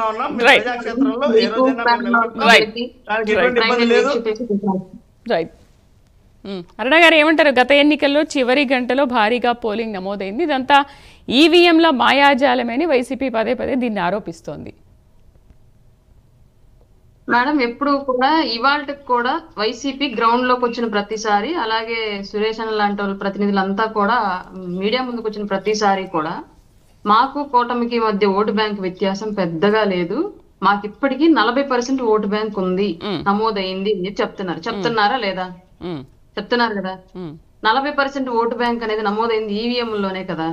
ఉన్నాం. మీ రైట్ ప్రజాక్షేత్రంలో ఏ రోజైనా మేము నిలబడతాం. రైట్ దానికి ఎటువంటి ఇబ్బంది లేదు. రైట్ అరుణ గారు ఏమంటారు? గత ఎన్నికల్లో చివరి గంటలో భారీగా పోలింగ్ నమోదైంది, ఇదంతా ఈవీఎంల మాయాజాలమని వైసీపీ పదే పదే దీన్ని ఆరోపిస్తోంది. మేడం ఎప్పుడు కూడా ఇవాళకి కూడా వైసీపీ గ్రౌండ్ లోకి వచ్చిన ప్రతిసారి, అలాగే సురేష్ అన్న లాంటి వాళ్ళ ప్రతినిధులంతా కూడా మీడియా ముందుకు వచ్చిన ప్రతిసారి కూడా మాకు కూటమికి మధ్య ఓటు బ్యాంక్ వ్యత్యాసం పెద్దగా లేదు, మాకు ఇప్పటికీ 40% ఓటు బ్యాంక్ ఉంది, నమోదైంది అని చెప్తున్నారా లేదా? చెప్తున్నారు కదా. 40% ఓటు బ్యాంక్ అనేది నమోదైంది ఈవీఎం లోనే కదా.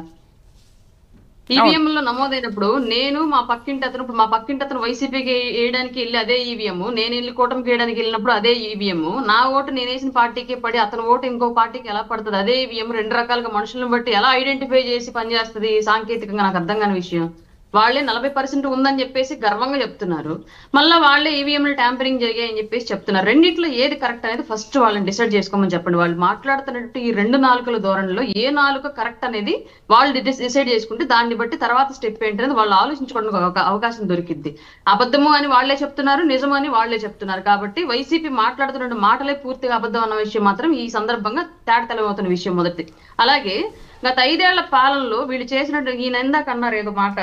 ఈవీఎం లో నమోదైనప్పుడు నేను మా పక్కింటి అతను వైసీపీకి వేయడానికి వెళ్ళి అదే ఈవీఎం, నేను వెళ్ళి కూటమికి వేయడానికి వెళ్ళినప్పుడు అదే ఈవీఎం, నా ఓటు నేను వేసిన పార్టీకి పడి అతని ఓటు ఇంకో పార్టీకి ఎలా పడుతుంది? అదే ఈవీఎం రెండు రకాలుగా మనుషులను బట్టి ఎలా ఐడెంటిఫై చేసి పనిచేస్తుంది సాంకేతికంగా? నాకు అర్థం కాని విషయం. వాళ్ళే 40% ఉందని చెప్పేసి గర్వంగా చెప్తున్నారు, మళ్ళీ వాళ్ళే ఈవీఎంలు ట్యాంపరింగ్ జరిగాయని చెప్పేసి చెప్తున్నారు. రెండిట్లో ఏది కరెక్ట్ అనేది ఫస్ట్ వాళ్ళని డిసైడ్ చేసుకోమని చెప్పండి. వాళ్ళు మాట్లాడుతున్నట్టు ఈ రెండు నాలుకల ధోరణిలో ఏ నాలుక కరెక్ట్ అనేది వాళ్ళు డిసైడ్ చేసుకుంటే దాన్ని బట్టి తర్వాత స్టెప్ ఏంటి అనేది వాళ్ళు ఆలోచించుకోవడానికి ఒక అవకాశం దొరికింది. అబద్ధము అని వాళ్లే చెప్తున్నారు, నిజము అని వాళ్లే చెప్తున్నారు. కాబట్టి వైసీపీ మాట్లాడుతున్న మాటలే పూర్తిగా అబద్ధం అన్న విషయం మాత్రం ఈ సందర్భంగా తేటతెలమవుతున్న విషయం మొదటి. అలాగే గత 5 ఏళ్ల పాలనలో వీళ్ళు చేసినట్టు ఈయన ఎందాక అన్నారు ఏదో మాట,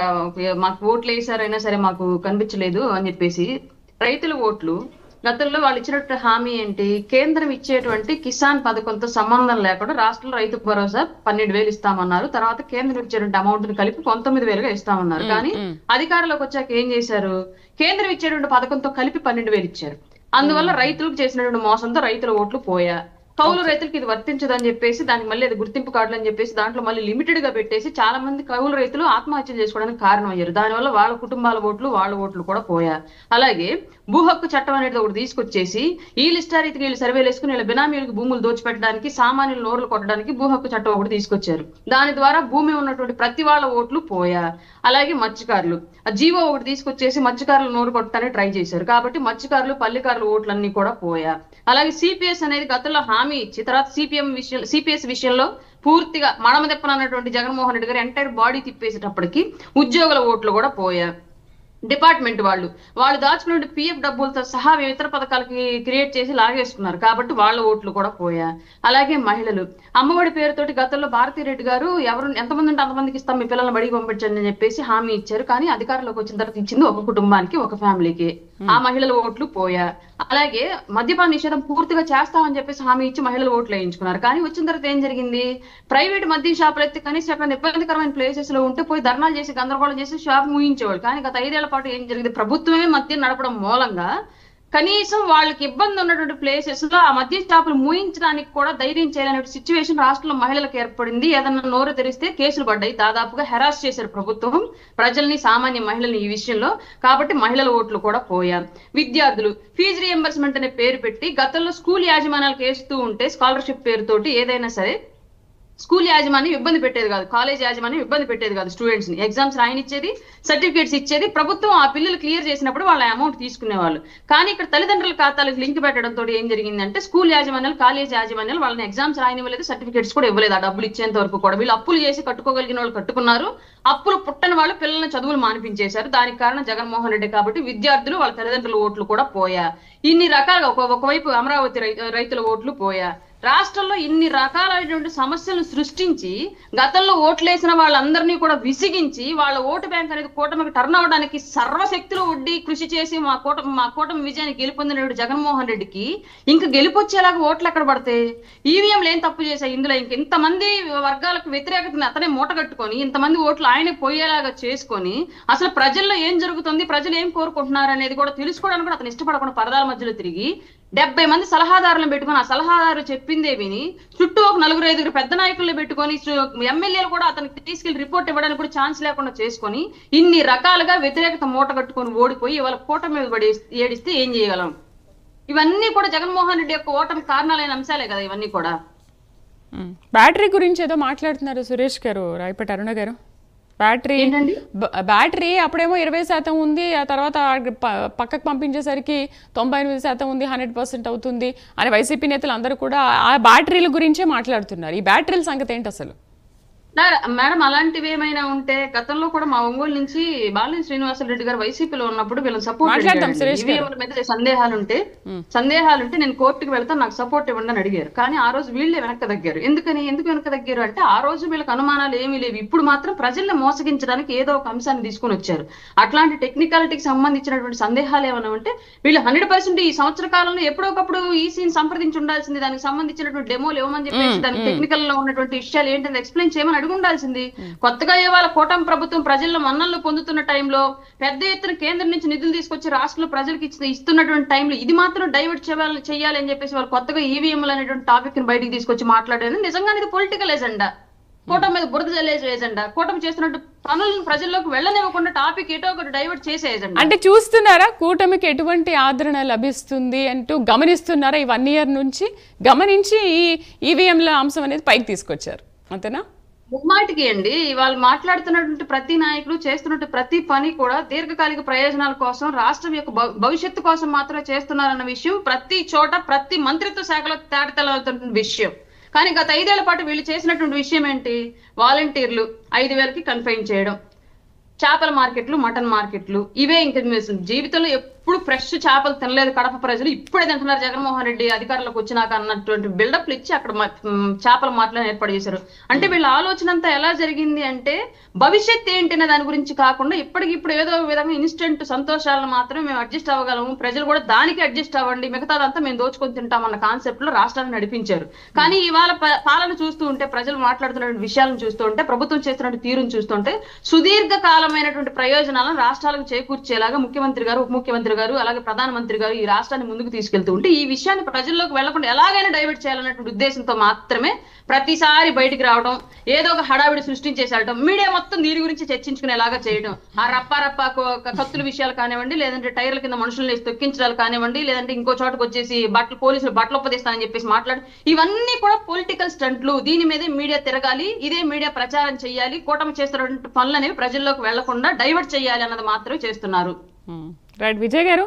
మాకు ఓట్లు వేసారైనా సరే మాకు కనిపించలేదు అని చెప్పేసి. రైతుల ఓట్లు గతంలో వాళ్ళు ఇచ్చినట్టు హామీ ఏంటి? కేంద్రం ఇచ్చేటువంటి కిసాన్ పథకంతో సంబంధం లేకుండా రాష్ట్రంలో రైతు భరోసా 12,000 ఇస్తామన్నారు. తర్వాత కేంద్రం ఇచ్చేటువంటి అమౌంట్ ని కలిపి 19,000గా ఇస్తామన్నారు. కానీ అధికారంలోకి వచ్చాక ఏం చేశారు? కేంద్రం ఇచ్చేటువంటి పథకంతో కలిపి 12,000 ఇచ్చారు. అందువల్ల రైతులకు చేసినటువంటి మోసంతో రైతుల ఓట్లు పోయా. కౌలు రైతులకు ఇది వర్తించదని చెప్పేసి దానికి మళ్ళీ అది గుర్తింపు కార్డులు అని చెప్పేసి దాంట్లో మళ్ళీ లిమిటెడ్ గా పెట్టేసి చాలా మంది కౌలు రైతులు ఆత్మహత్యలు చేసుకోవడానికి కారణం అయ్యారు. దానివల్ల వాళ్ళ కుటుంబాల ఓట్లు వాళ్ళ ఓట్లు కూడా పోయా. అలాగే భూ హక్కు చట్టం అనేది ఒకటి తీసుకొచ్చేసి ఈ లిస్టా రీతికి వీళ్ళు సర్వేలు వేసుకుని వీళ్ళ బినామీలకు భూములు దోచిపెట్టడానికి, సామాన్యుల నోర్లు కొట్టడానికి భూ హక్కు చట్టం ఒకటి తీసుకొచ్చారు. దాని ద్వారా భూమి ఉన్నటువంటి ప్రతి వాళ్ళ ఓట్లు పోయా. అలాగే మత్స్యకారులు జీవో ఒకటి తీసుకొచ్చేసి మత్స్యకారులు నోరు కొట్టడానికి ట్రై చేశారు. కాబట్టి మత్స్యకారులు పల్లికారుల ఓట్లన్నీ కూడా పోయా. అలాగే సిపిఎస్ అనేది గతంలో హామీ ఇచ్చి తర్వాత సిపిఎస్ విషయంలో పూర్తిగా మడమ తెప్పనన్నటువంటి జగన్మోహన్ రెడ్డి గారు ఎంటైర్ బాడీ తిప్పేసేటప్పటికి ఉద్యోగుల ఓట్లు కూడా పోయా. డిపార్ట్మెంట్ వాళ్ళు దాచుకున్న పిఎఫ్ డబ్బులతో సహా ఇతర పథకాలకి క్రియేట్ చేసి లాగేసుకున్నారు. కాబట్టి వాళ్ళ ఓట్లు కూడా పోయా. అలాగే మహిళలు అమ్మఒడి పేరుతోటి గతంలో భారతీరెడ్డి గారు ఎంతమంది ఉంటే అంతమందికి ఇస్తాం, మీ పిల్లల్ని బడికి పంపించండి అని చెప్పేసి హామీ ఇచ్చారు. కానీ అధికారంలోకి వచ్చిన తర్వాత ఇచ్చింది ఒక కుటుంబానికి, ఒక ఫ్యామిలీకి. ఆ మహిళల ఓట్లు పోయా. అలాగే మద్యపాన నిషేధం పూర్తిగా చేస్తామని చెప్పేసి హామీ ఇచ్చి మహిళల ఓట్లు వేయించుకున్నారు. కానీ వచ్చిన తర్వాత ఏం జరిగింది? ప్రైవేట్ మద్యం షాపులు అయితే కనీసం ఇబ్బందికరమైన ప్లేసెస్ లో ఉంటే పోయి ధర్నాలు చేసి గందరగోళం చేసి షాప్ ముగించేవాళ్ళు. కానీ గత 5 ఏళ్ల పాటు ఏం జరిగింది? ప్రభుత్వమే మద్యం నడపడం మూలంగా కనీసం వాళ్ళకి ఇబ్బంది ఉన్నటువంటి ప్లేసెస్ లో ఆ మద్యం షాపులు మూయించడానికి కూడా ధైర్యం చేయలేని సిచ్యువేషన్ రాష్ట్రంలో మహిళలకు ఏర్పడింది. ఏదన్నా నోరు తెరిస్తే కేసులు పడ్డాయి. దాదాపుగా హెరాస్ చేశారు ప్రభుత్వం ప్రజల్ని, సామాన్య మహిళల్ని ఈ విషయంలో. కాబట్టి మహిళల ఓట్లు కూడా పోయారు. విద్యార్థులు ఫీజు రియంబర్స్మెంట్ అనే పేరు పెట్టి గతంలో స్కూల్ యాజమాన్యాలకు వేస్తూ ఉంటే స్కాలర్షిప్ పేరుతోటి ఏదైనా సరే స్కూల్ యాజమాన్యం ఇబ్బంది పెట్టేది కాదు, కాలేజ్ యాజమాన్యం ఇబ్బంది పెట్టేది కాదు. స్టూడెంట్స్ ని ఎగ్జామ్స్ రాయనిచ్చేది, సర్టిఫికేట్స్ ఇచ్చేది. ప్రభుత్వం ఆ బిల్లులు క్లియర్ చేసినప్పుడు వాళ్ళ అమౌంట్ తీసుకునేవాళ్ళు. కానీ ఇక్కడ తల్లిదండ్రుల ఖాతాలకు లింక్ పెట్టడంతో ఏం జరిగిందంటే స్కూల్ యాజమాన్యాలు, కాలేజ్ యాజమాన్యాలు వాళ్ళని ఎగ్జామ్స్ రాయనివ్వలేదు, సర్టిఫికేట్స్ కూడా ఇవ్వలేదు. ఆ డబ్బులు ఇచ్చేంత వరకు కూడా వీళ్ళు అప్పులు చేసి కట్టుకోగలిగిన వాళ్ళు కట్టుకున్నారు, అప్పులు పుట్టని వాళ్ళు పిల్లల్ని చదువులు మానిపించేశారు. దానికి కారణం జగన్మోహన్ రెడ్డి. కాబట్టి విద్యార్థులు వాళ్ళ తల్లిదండ్రుల ఓట్లు కూడా పోయా. ఇన్ని రకాలుగా ఒకవైపు అమరావతి రైతుల ఓట్లు పోయా. రాష్ట్రంలో ఇన్ని రకాలైనటువంటి సమస్యలను సృష్టించి గతంలో ఓట్లేసిన వాళ్ళందరినీ కూడా విసిగించి వాళ్ళ ఓటు బ్యాంక్ అనేది కూటమికి టర్న్ అవడానికి సర్వశక్తులు ఒడ్డి కృషి చేసి మా కూటమి విజయాన్ని గెలుపొందిన జగన్మోహన్ రెడ్డికి ఇంకా గెలుపొచ్చేలాగా ఓట్లు ఎక్కడ పడతాయి? ఈవీఎంలు ఏం తప్పు చేశాయి ఇందులో? ఇంతమంది వర్గాలకు వ్యతిరేకతని అతనే మూట కట్టుకొని ఇంతమంది ఓట్లు ఆయన పోయేలాగా చేసుకొని అసలు ప్రజల్లో ఏం జరుగుతుంది, ప్రజలు ఏం కోరుకుంటున్నారు అనేది కూడా తెలుసుకోవడానికి కూడా అతను ఇష్టపడకుండా పరదాల మధ్యలో తిరిగి 70 మంది సలహాదారులను పెట్టుకొని ఆ సలహాదారు చెప్పిందే విని చుట్టూ ఒక 4-5 పెద్ద నాయకులను పెట్టుకొని ఎమ్మెల్యేలు కూడా అతనికి తీసుకెళ్లి రిపోర్ట్ ఇవ్వడానికి కూడా ఛాన్స్ లేకుండా చేసుకొని ఇన్ని రకాలుగా వ్యతిరేకత మూట కట్టుకొని ఓడిపోయి వాళ్ళ కూటమి మీద పడి ఏడిస్తే ఏం చేయగలం? ఇవన్నీ కూడా జగన్మోహన్ రెడ్డి యొక్క ఓటమి కారణాలైన అంశాలే కదా ఇవన్నీ కూడా. బ్యాటరీ గురించి ఏదో మాట్లాడుతున్నారు సురేష్ గారు, రాయపేట అరుణ గారు. బ్యాటరీ అప్పుడేమో 20% ఉంది, ఆ తర్వాత పక్కకు పంపించేసరికి 98% ఉంది, 100% అవుతుంది అని వైసీపీ నేతలు అందరూ కూడా ఆ బ్యాటరీల గురించే మాట్లాడుతున్నారు. ఈ బ్యాటరీల సంగతి ఏంటి అసలు? మేడం అలాంటివి ఏమైనా ఉంటే గతంలో కూడా మా ఒంగోలు నుంచి బాలినేని శ్రీనివాసరెడ్డి గారు వైసీపీలో ఉన్నప్పుడు వీళ్ళని మాట్లాడదాం సపోర్ట్ సురేష్ గారు. ఈవీఎంల మీద సందేహాలుంటే నేను కోర్టుకు వెళ్తాను, నాకు సపోర్ట్ ఇవ్వండి అని అడిగారు. కానీ ఆ రోజు వీళ్ళే వెనక్కి తగ్గారు. ఎందుకు వెనక్కి తగ్గారు అంటే ఆ రోజు వీళ్ళకి అనుమానాలు ఏమీ లేవు. ఇప్పుడు మాత్రం ప్రజల్ని మోసగించడానికి ఏదో ఒక అంశాన్ని తీసుకొని వచ్చారు. అట్లాంటి టెక్నికాలిటీకి సంబంధించినటువంటి సందేహాలు ఏమైనా ఉంటే వీళ్ళు 100% ఈ సంవత్సర కాలంలో ఎప్పుడొకప్పుడు ఈసీని సంప్రదించి ఉండాల్సింది. దానికి సంబంధించినటువంటి డెమోలు ఇవ్వమని చెప్పేసి దానికి టెక్నికల్ లో ఉన్నటువంటి విషయాలు ఏంటంటే ఎక్స్ప్లెయిన్ చేయమని అడుగు ఉండాల్సింది. కొత్తగా ఇవాళ కూటమి ప్రభుత్వం ప్రజల్లో మన్ననలు పొందుతున్న టైంలో పెద్ద ఎత్తున కేంద్రం నుంచి నిధులు తీసుకొచ్చి రాష్ట్రంలో ప్రజలకు ఇస్తున్నటువంటి టైంలో ఇది మాత్రం డైవర్ట్ చేయాలి అని చెప్పేసి వాళ్ళు కొత్తగా ఈవీఎంలు అనేటువంటి టాపిక్ ని బయటికి తీసుకొచ్చి మాట్లాడారు. నిజంగానే ఇది పొలిటికల్ ఎజెండా, కూటమి మీద బురద జల్లేసే ఎజెండా, కూటమి చేస్తున్నట్టు పనులను ప్రజల్లోకి వెళ్ళనివ్వకుండా టాపిక్ ఏటో ఒకటి డైవర్ట్ చేసే ఎజెండా. అంటే చూస్తున్నారా కూటమికి ఎటువంటి ఆదరణ లభిస్తుంది అంటూ గమనిస్తున్నారా? ఈ 1 year నుంచి గమనించి ఈ ఈవీఎంల అంశం అనేది పైకి తీసుకొచ్చారు, అంతేనా? ముమ్మాటికి అండి. వాళ్ళు మాట్లాడుతున్నటువంటి ప్రతి నాయకులు చేస్తున్నట్టు ప్రతి పని కూడా దీర్ఘకాలిక ప్రయోజనాల కోసం, రాష్ట్రం యొక్క భవిష్యత్తు కోసం మాత్రమే చేస్తున్నారన్న విషయం ప్రతి చోట ప్రతి మంత్రిత్వ శాఖలో తేటతెల్లవుతున్న విషయం. కానీ గత 5 ఏళ్ల పాటు వీళ్ళు చేసినటువంటి విషయం ఏంటి? వాలంటీర్లు 5,000కి కన్ఫైన్ చేయడం, చేపల మార్కెట్లు, మటన్ మార్కెట్లు, ఇవే ఇంకా జీవితంలో ఎప్పుడు ఫ్రెష్ చేపలు తినలేదు కడప ప్రజలు, ఇప్పుడే తింటున్నారు జగన్మోహన్ రెడ్డి అధికారంలోకి వచ్చినాక అన్నటువంటి బిల్డప్లు ఇచ్చి అక్కడ చేపల మార్కెట్లను ఏర్పాటు చేశారు. అంటే వీళ్ళ ఆలోచన అంతా ఎలా జరిగింది అంటే భవిష్యత్ ఏంటనే దాని గురించి కాకుండా ఇప్పటికిప్పుడు ఏదో విధంగా ఇన్స్టెంట్ సంతోషాలను మాత్రమే మేము అడ్జస్ట్ అవ్వగలము, ప్రజలు కూడా దానికి అడ్జస్ట్ అవ్వండి, మిగతాదంతా మేము దోచుకొని తింటామన్న కాన్సెప్ట్ లో రాష్ట్రాన్ని నడిపించారు. కానీ ఇవాళ పాలన చూస్తూ ఉంటే, ప్రజలు మాట్లాడుతున్న విషయాలను చూస్తూ ఉంటే, ప్రభుత్వం చేస్తున్న తీరును చూస్తుంటే సుదీర్ఘ కాలమైనటువంటి ప్రయోజనాలను రాష్ట్రాలకు చేకూర్చేలాగా ముఖ్యమంత్రి గారు, ఉప ముఖ్యమంత్రి గారు, అలాగే ప్రధానమంత్రి గారు ఈ రాష్ట్రాన్ని ముందుకు తీసుకెళ్తూ ఉంటే ఈ విషయాన్ని ప్రజల్లోకి వెళ్లకుండా ఎలాగైనా డైవర్ట్ చేయాలన్నటువంటి ఉద్దేశంతో మాత్రమే ప్రతిసారి బయటికి రావడం, ఏదో ఒక హడావిడి సృష్టించేసేయడం, మీడియా మొత్తం దీని గురించి చర్చించుకునేలాగా చేయడం, ఆ రప్ప కత్తుల విషయాలు కానివ్వండి, లేదంటే టైర్ల కింద మనుషుల్ని తొక్కించడాలు కానివ్వండి, లేదంటే ఇంకో చోటకు వచ్చేసి పోలీసులు బట్టలు ఉపదేస్తానని చెప్పేసి మాట్లాడు, ఇవన్నీ కూడా పొలిటికల్ స్టంట్లు. దీని మీదే మీడియా తిరగాలి, ఇదే మీడియా ప్రచారం చేయాలి, కూటమి చేస్తున్నటువంటి పనులు అనేవి ప్రజల్లోకి వెళ్లకుండా డైవర్ట్ చేయాలి అన్నది మాత్రమే చేస్తున్నారు. రైట్ విజయ్ గారు.